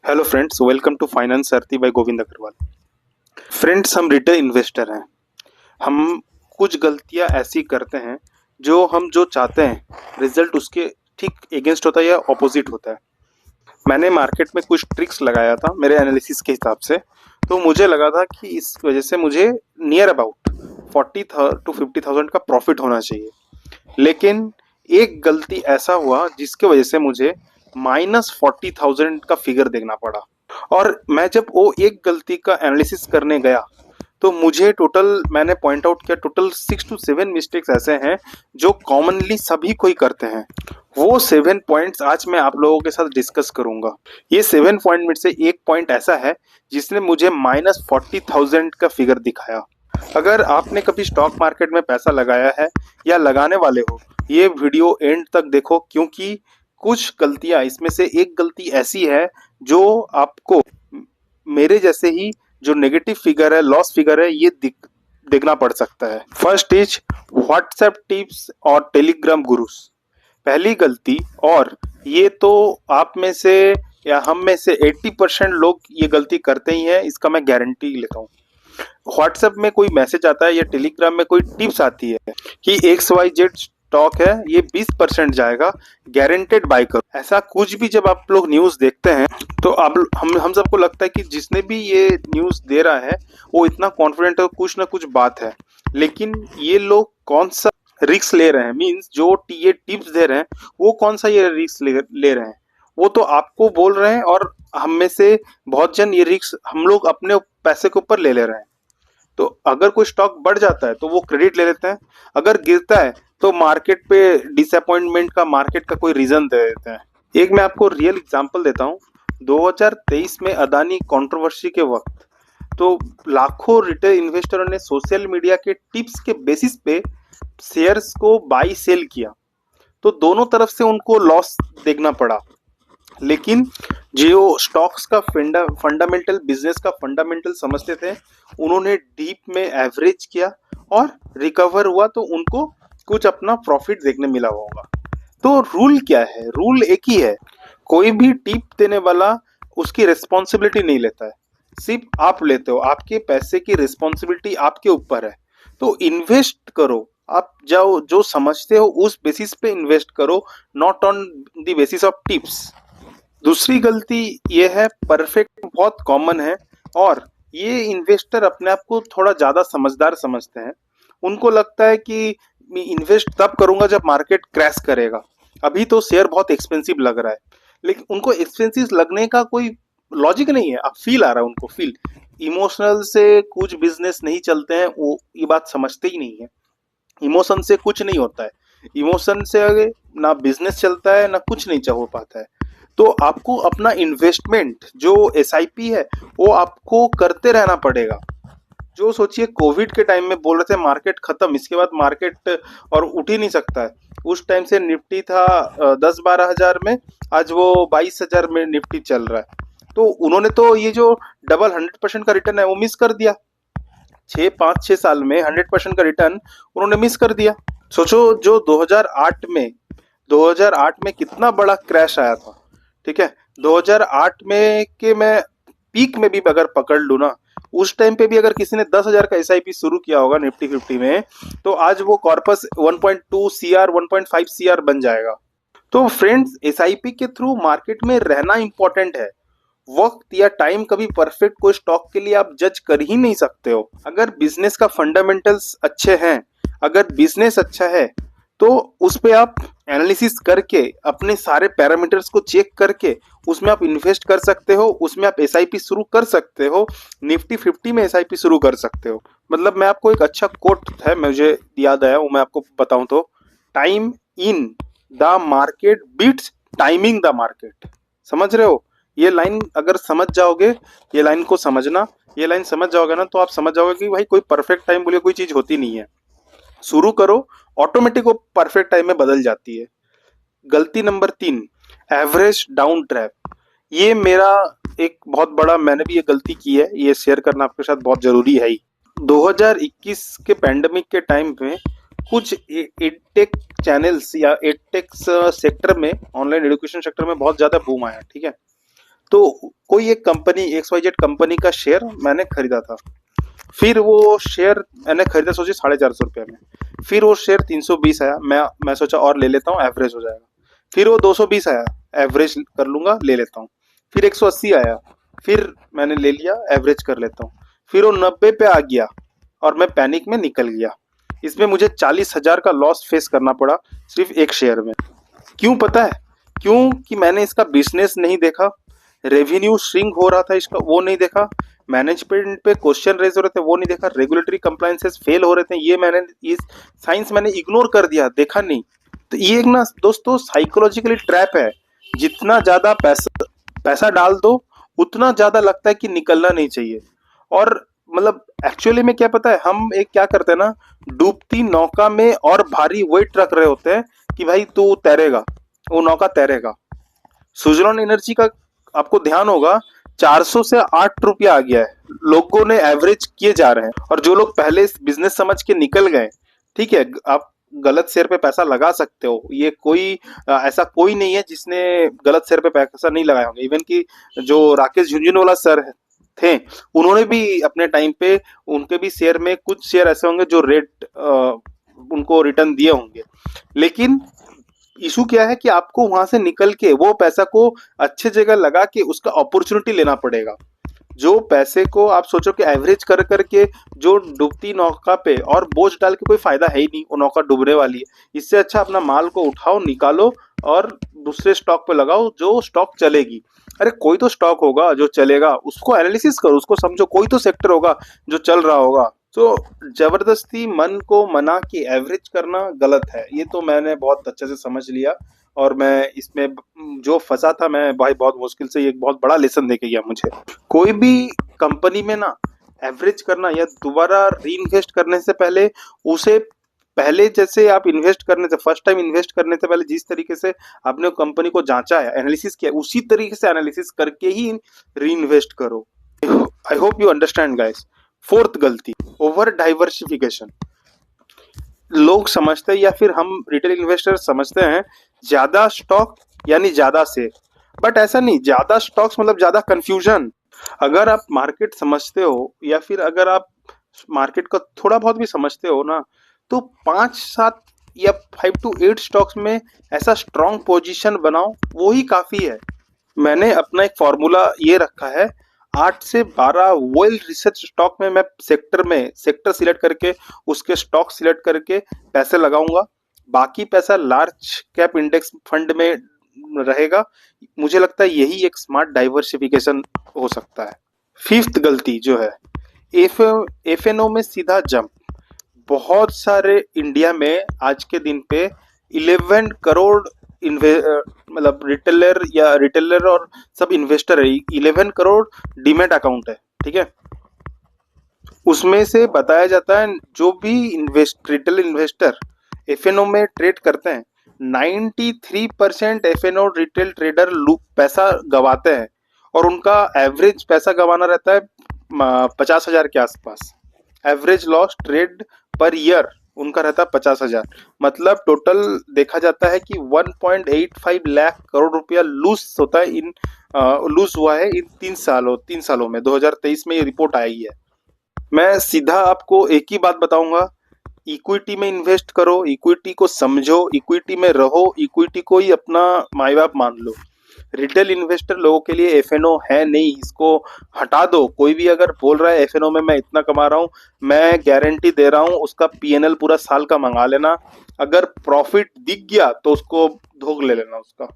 Hello friends, welcome to finance Sarathi by Govind Agrawal. Friends, हम retail investor हैं। हम कुछ गलतियां ऐसी करते हैं जो चाहते हैं रिजल्ट उसके ठीक एगेंस्ट होता है या ऑपोजिट होता है। मैंने मार्केट में कुछ ट्रिक्स लगाया था मेरे एनालिसिस के हिसाब से। तो मुझे लगा था कि इस वजह से मुझे नियर अबाउट 40,000 to 50,000 का प्रॉफिट होना चाहिए। लेकिन एक गलती ऐसा हुआ जिसके वजह से मुझे -40,000 का फिगर देखना पड़ा। और मैं जब वो एक गलती का एनालिसिस करने गया तो मुझे टोटल मैंने पॉइंट आउट किया, टोटल 6 to 7 मिस्टेक्स ऐसे हैं जो कॉमनली सभी कोई करते हैं। वो 7 पॉइंट्स आज मैं आप लोगों के साथ डिस्कस करूंगा। ये 7 पॉइंट में से एक पॉइंट ऐसा है जिसने मुझे -40,000 का फिगर दिखाया। अगर आपने कभी स्टॉक मार्केट में पैसा लगाया है या लगाने वाले हो, ये वीडियो एंड तक देखो, क्योंकि कुछ गलतियां इसमें से एक गलती ऐसी है जो आपको मेरे जैसे ही जो नेगेटिव फिगर है, लॉस फिगर है, ये देखना पड़ सकता है। फर्स्ट इज व्हाट्सएप टिप्स और टेलीग्राम गुरुस। पहली गलती, और ये तो आप में से या हम में से 80% लोग ये गलती करते ही हैं, इसका मैं गारंटी लेता हूँ। व्हाट्सएप में कोई मैसेज आता है या टेलीग्राम में कोई टिप्स आती है कि XYZ स्टॉक है, ये 20% जाएगा, गारंटेड बाय करो। ऐसा कुछ भी जब आप लोग न्यूज देखते हैं तो आप हम सबको लगता है कि जिसने भी ये न्यूज दे रहा है वो इतना कॉन्फिडेंट है, कुछ ना कुछ बात है। लेकिन ये लोग कौन सा रिस्क ले रहे हैं, मीन्स जो ये टिप्स दे रहे हैं वो कौन सा ये रिस्क ले रहे हैं? वो तो आपको बोल रहे हैं, और हम में से बहुत जन ये रिस्क हम लोग अपने पैसे के ऊपर ले रहे हैं। तो अगर कोई स्टॉक बढ़ जाता है तो वो क्रेडिट ले लेते हैं, अगर गिरता है तो मार्केट पे डिसअपॉइंटमेंट का मार्केट का कोई रीजन दे देते हैं। एक मैं आपको रियल एग्जांपल देता हूँ। 2023 में अदानी कंट्रोवर्सी के वक्त तो लाखों रिटेल इन्वेस्टरों ने सोशल मीडिया के टिप्स के बेसिस पे शेयर्स को बाई सेल किया, तो दोनों तरफ से उनको लॉस देखना पड़ा। लेकिन जो स्टॉक्स का फंडामेंटल बिजनेस का फंडामेंटल समझते थे, उन्होंने डीप में एवरेज किया और रिकवर हुआ, तो उनको कुछ अपना प्रॉफिट देखने मिला होगा। तो रूल क्या है? रूल एक ही है, कोई भी टिप देने वाला उसकी रिस्पॉन्सिबिलिटी नहीं लेता है, सिर्फ आप लेते हो। आपके पैसे की रिस्पॉन्सिबिलिटी आपके ऊपर है। तो इन्वेस्ट करो, आप जाओ जो समझते हो उस बेसिस पे इन्वेस्ट करो, not on the basis of tips. दूसरी गलती ये है, परफेक्ट बहुत कॉमन है, और ये इन्वेस्टर अपने आप को थोड़ा ज्यादा समझदार समझते हैं। उनको लगता है कि मैं इन्वेस्ट तब करूंगा जब मार्केट क्रैश करेगा, अभी तो शेयर बहुत एक्सपेंसिव लग रहा है। लेकिन उनको एक्सपेंसिव लगने का कोई लॉजिक नहीं है, अब फील आ रहा है उनको, फील। इमोशनल से कुछ बिजनेस नहीं चलते हैं, वो ये बात समझते ही नहीं है। इमोशन से कुछ नहीं होता है, इमोशन से आगे ना बिजनेस चलता है ना कुछ नहीं हो पाता है। तो आपको अपना इन्वेस्टमेंट जो SIP है वो आपको करते रहना पड़ेगा। जो सोचिए कोविड के टाइम में बोल रहे थे मार्केट खत्म, इसके बाद मार्केट और उठ ही नहीं सकता है। उस टाइम से निफ्टी था 10-12 हजार में, आज वो 22 हजार में निफ्टी चल रहा है। तो उन्होंने तो ये जो डबल 100% का रिटर्न है वो मिस कर दिया। 5-6 साल में 100% का रिटर्न उन्होंने मिस कर दिया। सोचो, जो 2008 में कितना बड़ा क्रैश आया था, ठीक है। 2008 में के मैं पीक में भी अगर पकड़ लूँ ना, उस टाइम पे भी अगर किसी ने 10,000 का SIP शुरू किया होगा निफ्टी 50 में, तो आज वो कॉर्पस 1.2 CR 1.5 CR बन जाएगा। तो फ्रेंड्स, SIP के थ्रू मार्केट में रहना इंपॉर्टेंट है। वक्त या टाइम कभी परफेक्ट कोई स्टॉक के लिए आप जज कर ही नहीं सकते हो। अगर बिजनेस का फंडामेंटल्स अच्छे हैं, अगर बिजनेस अच्छा है, तो उस पे आप एनालिसिस करके अपने सारे पैरामीटर्स को चेक करके उसमें आप इन्वेस्ट कर सकते हो, उसमें आप SIP शुरू कर सकते हो, निफ्टी 50 में SIP शुरू कर सकते हो। मतलब मैं आपको एक अच्छा कोट है, मुझे याद आया, वो मैं आपको बताऊं तो, time in the market beats timing the market. समझ रहे हो? ये लाइन अगर समझ जाओगे, ये लाइन को समझना, ये लाइन समझ जाओगे ना, तो आप समझ जाओगे कि भाई कोई परफेक्ट टाइम बोले कोई चीज होती नहीं है। शुरू करो, ऑटोमेटिक वो परफेक्ट टाइम में बदल जाती है। गलती नंबर 3, एवरेज डाउन ट्रैप। ये मेरा एक बहुत बड़ा, मैंने भी ये गलती की है, ये शेयर करना आपके साथ बहुत जरूरी है ही। 2021 के पैंडेमिक के टाइम में कुछ एडटेक चैनल्स या एडटेक सेक्टर में, ऑनलाइन एजुकेशन सेक्टर में बहुत ज्यादा बूम आया, ठीक है। तो कोई एक कंपनी XYZ कंपनी का शेयर मैंने खरीदा था। फिर वो शेयर मैंने खरीदा सोचिए 450 रुपये में। फिर वो शेयर 320 आया, मैं सोचा और ले लेता हूँ, एवरेज हो जाएगा। फिर वो 220 आया, एवरेज कर लूंगा, ले लेता हूँ। फिर 180 आया, फिर मैंने ले लिया, एवरेज कर लेता हूँ। फिर वो 90 पे आ गया और मैं पैनिक में निकल गया। इसमें मुझे 40,000 का लॉस फेस करना पड़ा सिर्फ एक शेयर में। क्यों पता है? क्योंकि मैंने इसका बिजनेस नहीं देखा, रेवेन्यू श्रिंक हो रहा था इसका वो नहीं देखा, मैनेजमेंट पे क्वेश्चन रेज हो रहे थे वो नहीं देखा, रेगुलेटरी कंप्लायंसेस फेल हो रहे थे ये मैंने इस साइंस मैंने इग्नोर कर दिया, देखा नहीं। तो ये एक ना दोस्तों साइकोलॉजिकली ट्रैप है। जितना ज्यादा पैसा पैसा डाल दो उतना ज्यादा लगता है कि निकलना नहीं चाहिए। और मतलब एक्चुअली में क्या पता है, हम एक क्या करते हैं ना, डूबती नौका में और भारी वेट रख रहे होते हैं कि भाई तू तैरेगा, वो नौका तैरेगा। सुजलॉन एनर्जी का आपको ध्यान होगा 400 से 8 रुपया आ गया है, लोगों ने एवरेज किए जा रहे हैं। और जो लोग पहले बिजनेस समझ के निकल गए, ठीक है, आप गलत शेयर पे पैसा लगा सकते हो, ये कोई ऐसा कोई नहीं है जिसने गलत शेयर पे पैसा नहीं लगाया होगा। इवन कि जो राकेश झुंझुनवाला सर थे, उन्होंने भी अपने टाइम पे उनके भी शेयर में कुछ शेयर ऐसे होंगे जो रेट उनको रिटर्न दिए होंगे। लेकिन इशू क्या है कि आपको वहां से निकल के वो पैसा को अच्छे जगह लगा के उसका अपॉर्चुनिटी लेना पड़ेगा। जो पैसे को आप सोचो कि एवरेज कर करके जो डूबती नौका पे और बोझ डाल के कोई फायदा है ही नहीं, वो नौका डूबने वाली है। इससे अच्छा अपना माल को उठाओ, निकालो और दूसरे स्टॉक पे लगाओ जो स्टॉक चलेगी। अरे कोई तो स्टॉक होगा जो चलेगा, उसको एनालिसिस करो, उसको समझो, कोई तो सेक्टर होगा जो चल रहा होगा। तो जबरदस्ती मन को मना के एवरेज करना गलत है, ये तो मैंने बहुत अच्छे से समझ लिया। और मैं इसमें जो फंसा था, मैं भाई बहुत मुश्किल से, ये एक बहुत बड़ा लेसन देके गया मुझे। कोई भी कंपनी में ना एवरेज करना या दोबारा री इन्वेस्ट करने से पहले, उसे पहले जैसे आप इन्वेस्ट करने से, फर्स्ट टाइम इन्वेस्ट करने से पहले जिस तरीके से आपने कंपनी को जांचा है, एनालिसिस किया, उसी तरीके से एनालिसिस करके ही री इन्वेस्ट करो। I hope you understand guys. Fourth गलती, ओवर डाइवर्सिफिकेशन। लोग समझते हैं या फिर हम रिटेल इन्वेस्टर समझते हैं ज्यादा स्टॉक यानी ज्यादा शेयर, बट ऐसा नहीं। ज्यादा स्टॉक्स मतलब ज्यादा कंफ्यूजन। अगर आप मार्केट समझते हो या फिर अगर आप मार्केट का थोड़ा बहुत भी समझते हो ना, तो 5-7 या 5 to 8 स्टॉक्स में ऐसा स्ट्रॉन्ग पोजीशन बनाओ, वो ही काफी है। मैंने अपना एक फॉर्मूला ये रखा है, 8 से 12 वेल रिसर्च स्टॉक में मैं सेक्टर सिलेक्ट करके उसके स्टॉक सिलेक्ट करके पैसे लगाऊंगा। बाकी पैसा लार्ज कैप इंडेक्स फंड में रहेगा। मुझे लगता है यही एक स्मार्ट डाइवर्सिफिकेशन हो सकता है। फिफ्थ गलती जो है, एफएनओ में सीधा जंप। बहुत सारे इंडिया में आज के दिन पे 11 करोड़ मतलब रिटेलर और सब इन्वेस्टर है। 11 करोड़ डीमेट अकाउंट है, ठीक है। उसमें से बताया जाता है जो भी रिटेल इन्वेस्टर एफएनओ में ट्रेड करते हैं, 93% एफएनओ रिटेल ट्रेडर पैसा गवाते हैं। और उनका एवरेज पैसा गवाना रहता है 50,000 के आसपास। Average loss trade per year उनका रहता है 50,000। मतलब टोटल देखा जाता है कि 1.85 लाख करोड़ रुपया लूज हुआ है इन 3 सालों में। 2023 में ये रिपोर्ट आई है। मैं सीधा आपको एक ही बात बताऊंगा, इक्विटी में इन्वेस्ट करो, इक्विटी को समझो, इक्विटी में रहो, इक्विटी को ही अपना माई बाप मान लो। रिटेल इन्वेस्टर लोगों के लिए एफएनओ है नहीं, इसको हटा दो। कोई भी अगर बोल रहा है एफएनओ में मैं इतना कमा रहा हूँ, मैं गारंटी दे रहा हूँ उसका पीएनएल पूरा साल का मंगा लेना। अगर प्रॉफिट दिख गया तो उसको धोख ले लेना उसका।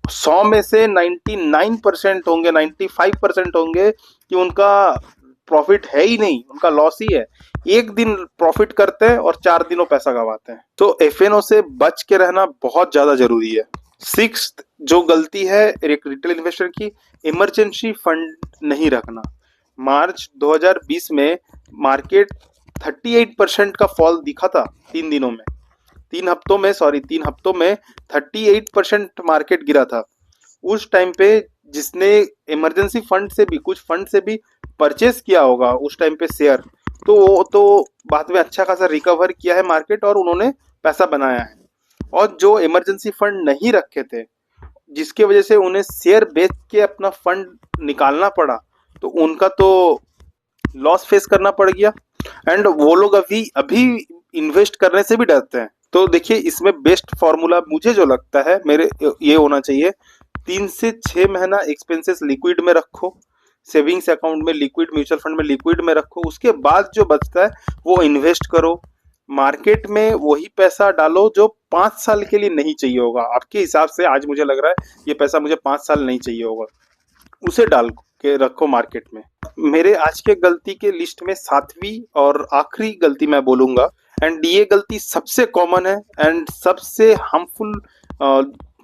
100 में से 99% होंगे, 95% होंगे कि उनका प्रॉफिट है ही नहीं, उनका लॉस ही है। एक दिन प्रॉफिट करते हैं और 4 दिनों पैसा गवाते हैं। तो एफएनओ से बच के रहना बहुत ज्यादा जरूरी है। सिक्स्थ जो गलती है एक रिटेल इन्वेस्टर की, इमरजेंसी फंड नहीं रखना। मार्च 2020 में मार्केट 38% का फॉल दिखा था 3 हफ्तों में 38% मार्केट गिरा था। उस टाइम पे जिसने इमरजेंसी फंड से भी, कुछ फंड से भी परचेस किया होगा उस टाइम पे शेयर, तो वो तो बाद में अच्छा खासा रिकवर किया है मार्केट और उन्होंने पैसा बनाया है। और जो इमरजेंसी फंड नहीं रखे थे जिसके वजह से उन्हें शेयर बेच के अपना फंड निकालना पड़ा, तो उनका तो लॉस फेस करना पड़ गया। एंड वो लोग अभी अभी इन्वेस्ट करने से भी डरते हैं। तो देखिए, इसमें बेस्ट फॉर्मूला मुझे जो लगता है मेरे ये होना चाहिए, 3 से 6 महीना एक्सपेंसेस लिक्विड में रखो, सेविंग्स अकाउंट में लिक्विड, म्यूचुअल फंड में लिक्विड में रखो। उसके बाद जो बचता है वो इन्वेस्ट करो, मार्केट में वही पैसा डालो जो 5 साल के लिए नहीं चाहिए होगा आपके हिसाब से। आज मुझे लग रहा है ये पैसा मुझे 5 साल नहीं चाहिए होगा, उसे डाल के रखो मार्केट में। मेरे आज के गलती के लिस्ट में 7वीं और आखिरी गलती मैं बोलूंगा, एंड ये गलती सबसे कॉमन है एंड सबसे हार्मफुल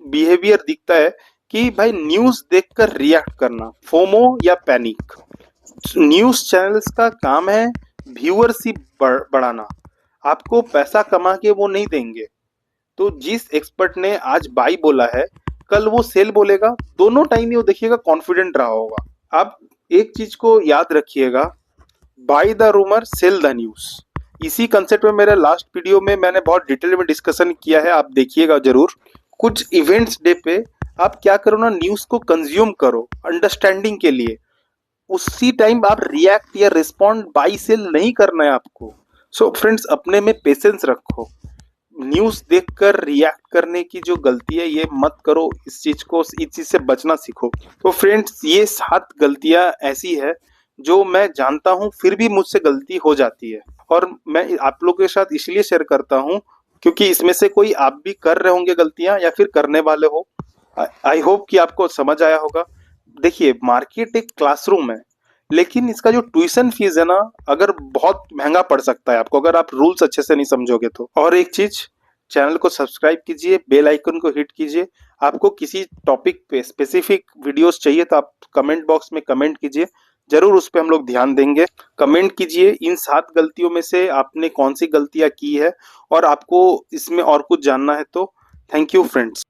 बिहेवियर दिखता है कि भाई न्यूज देखकर रिएक्ट करना, फोमो या पैनिक। न्यूज चैनल्स का काम है व्यूअरशिप बढ़ाना, आपको पैसा कमा के वो नहीं देंगे। तो जिस एक्सपर्ट ने आज बाई बोला है, कल वो सेल बोलेगा, दोनों टाइम ही वो देखिएगा कॉन्फिडेंट रहा होगा। आप एक चीज को याद रखिएगा, by the rumour cell the news. इसी कंसेप्ट में मेरे लास्ट वीडियो में मैंने बहुत डिटेल में डिस्कशन किया है, आप देखिएगा जरूर। कुछ इवेंट्स डे पे आप क्या करो ना, न्यूज को कंज्यूम करो अंडरस्टैंडिंग के लिए, उसी टाइम आप रिएक्ट या रिस्पॉन्ड बाई सेल नहीं करना है आपको। सो फ्रेंड्स, अपने में पेशेंस रखो, न्यूज देखकर रिएक्ट करने की जो गलती है ये मत करो, इस चीज से बचना सीखो। तो फ्रेंड्स, ये 7 गलतियां ऐसी है जो मैं जानता हूं फिर भी मुझसे गलती हो जाती है, और मैं आप लोगों के साथ इसलिए शेयर करता हूं क्योंकि इसमें से कोई आप भी कर रहे होंगे गलतियां या फिर करने वाले हो। आई होप कि आपको समझ आया होगा। देखिए, मार्केट एक क्लासरूम है, लेकिन इसका जो ट्यूशन फीस है ना, अगर बहुत महंगा पड़ सकता है आपको अगर आप रूल्स अच्छे से नहीं समझोगे तो। और एक चीज, चैनल को सब्सक्राइब कीजिए, बेल आइकन को हिट कीजिए। आपको किसी टॉपिक पे स्पेसिफिक वीडियोस चाहिए तो आप कमेंट बॉक्स में कमेंट कीजिए, जरूर उस पे हम लोग ध्यान देंगे। कमेंट कीजिए इन 7 गलतियों में से आपने कौन सी गलतियां की है, और आपको इसमें और कुछ जानना है तो। Thank you friends.